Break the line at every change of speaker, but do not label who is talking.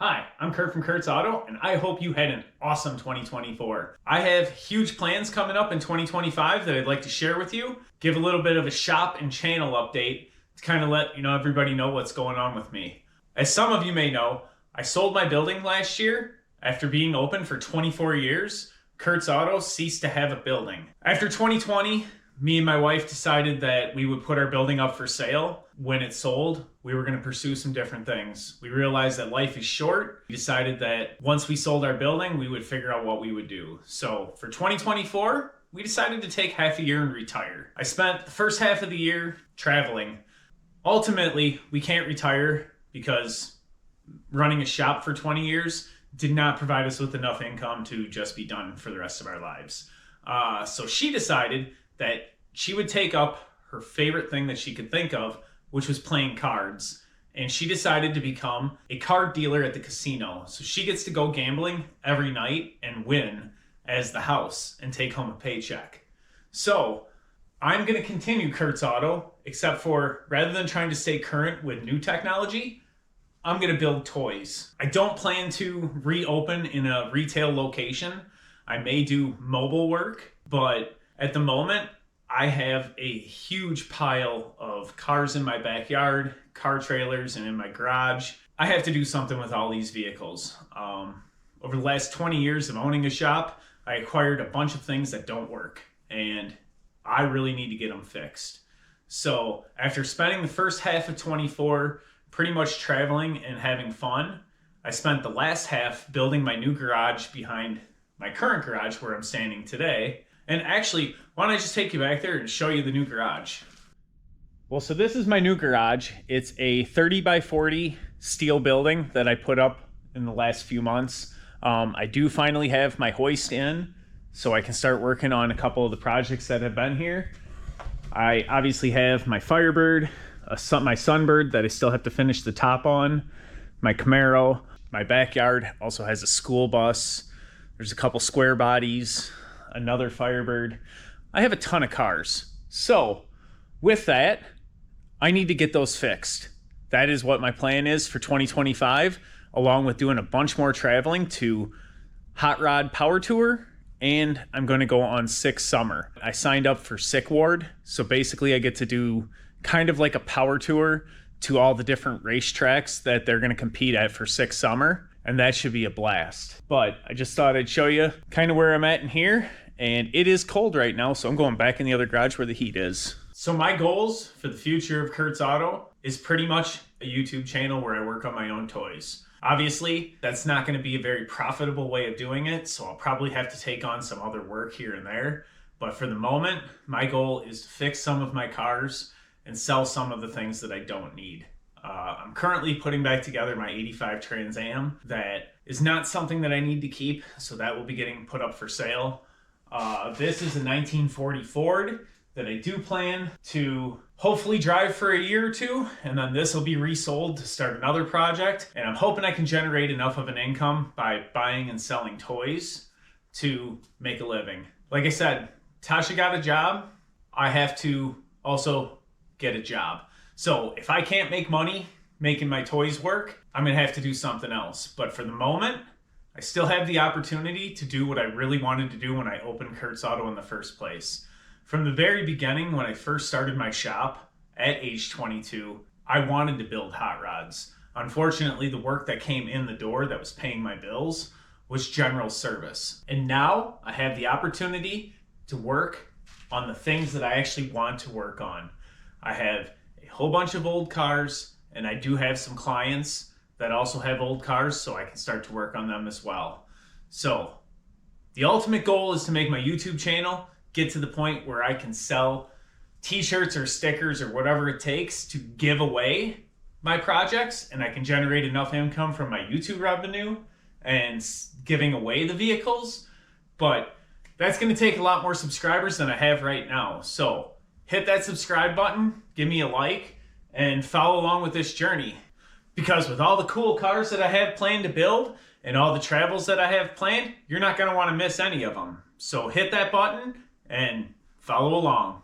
Hi, I'm Kurt from Kurt's Auto, and I hope you had an awesome 2024. I have huge plans coming up in 2025 that I'd like to share with you. Give a little bit of a shop and channel update to kind of let everybody know what's going on with me. As some of you may know, I sold my building last year. After being open for 24 years, Kurt's Auto ceased to have a building. After 2020, me and my wife decided that we would put our building up for sale. When it sold, we were going to pursue some different things. We realized that life is short. We decided that once we sold our building, we would figure out what we would do. So for 2024, we decided to take half a year and retire. I spent the first half of the year traveling. Ultimately, we can't retire because running a shop for 20 years did not provide us with enough income to just be done for the rest of our lives. So she decided that she would take up her favorite thing that she could think of, which was playing cards. And she decided to become a card dealer at the casino. So she gets to go gambling every night and win as the house and take home a paycheck. So I'm going to continue Kurt's Auto, except for rather than trying to stay current with new technology, I'm going to build toys. I don't plan to reopen in a retail location. I may do mobile work, but at the moment, I have a huge pile of cars in my backyard, car trailers, and in my garage. I have to do something with all these vehicles. Over the last 20 years of owning a shop, I acquired a bunch of things that don't work, and I really need to get them fixed. So after spending the first half of 24 pretty much traveling and having fun, I spent the last half building my new garage behind my current garage where I'm standing today. And actually, why don't I just take you back there and show you the new garage? Well, so this is my new garage. It's a 30 by 40 steel building that I put up in the last few months. I do finally have my hoist in, so I can start working on a couple of the projects that have been here. I obviously have my Firebird, my Sunbird that I still have to finish the top on, my Camaro. My backyard also has a school bus. There's a couple square bodies, another Firebird. I have a ton of cars. So with that, I need to get those fixed. That is what my plan is for 2025, along with doing a bunch more traveling to Hot Rod Power Tour, and I'm going to go on Sick Summer. I signed up for Sick Ward, so basically I get to do kind of like a power tour to all the different racetracks that they're going to compete at for Sick Summer, and that should be a blast. But I just thought I'd show you kind of where I'm at in here. And it is cold right now, so I'm going back in the other garage where the heat is. So my goals for the future of Kurt's Auto is pretty much a YouTube channel where I work on my own toys. Obviously, that's not going to be a very profitable way of doing it, so I'll probably have to take on some other work here and there. But for the moment, my goal is to fix some of my cars and sell some of the things that I don't need. I'm currently putting back together my 85 Trans Am. That is not something that I need to keep, so that will be getting put up for sale. This is a 1940 Ford that I do plan to hopefully drive for a year or two, and then this will be resold to start another project. And I'm hoping I can generate enough of an income by buying and selling toys to make a living. Like I said, Tasha got a job. I have to also get a job. So if I can't make money making my toys work, I'm gonna have to do something else. But for the moment, I still have the opportunity to do what I really wanted to do when I opened Kurt's Auto in the first place. From the very beginning, when I first started my shop at age 22, I wanted to build hot rods. Unfortunately, the work that came in the door that was paying my bills was general service. And now I have the opportunity to work on the things that I actually want to work on. I have a whole bunch of old cars, and I do have some clients that also have old cars, so I can start to work on them as well. So the ultimate goal is to make my YouTube channel get to the point where I can sell t-shirts or stickers or whatever it takes to give away my projects, and I can generate enough income from my YouTube revenue and giving away the vehicles. But that's going to take a lot more subscribers than I have right now. So hit that subscribe button, give me a like, and follow along with this journey. Because with all the cool cars that I have planned to build and all the travels that I have planned, you're not going to want to miss any of them. So hit that button and follow along.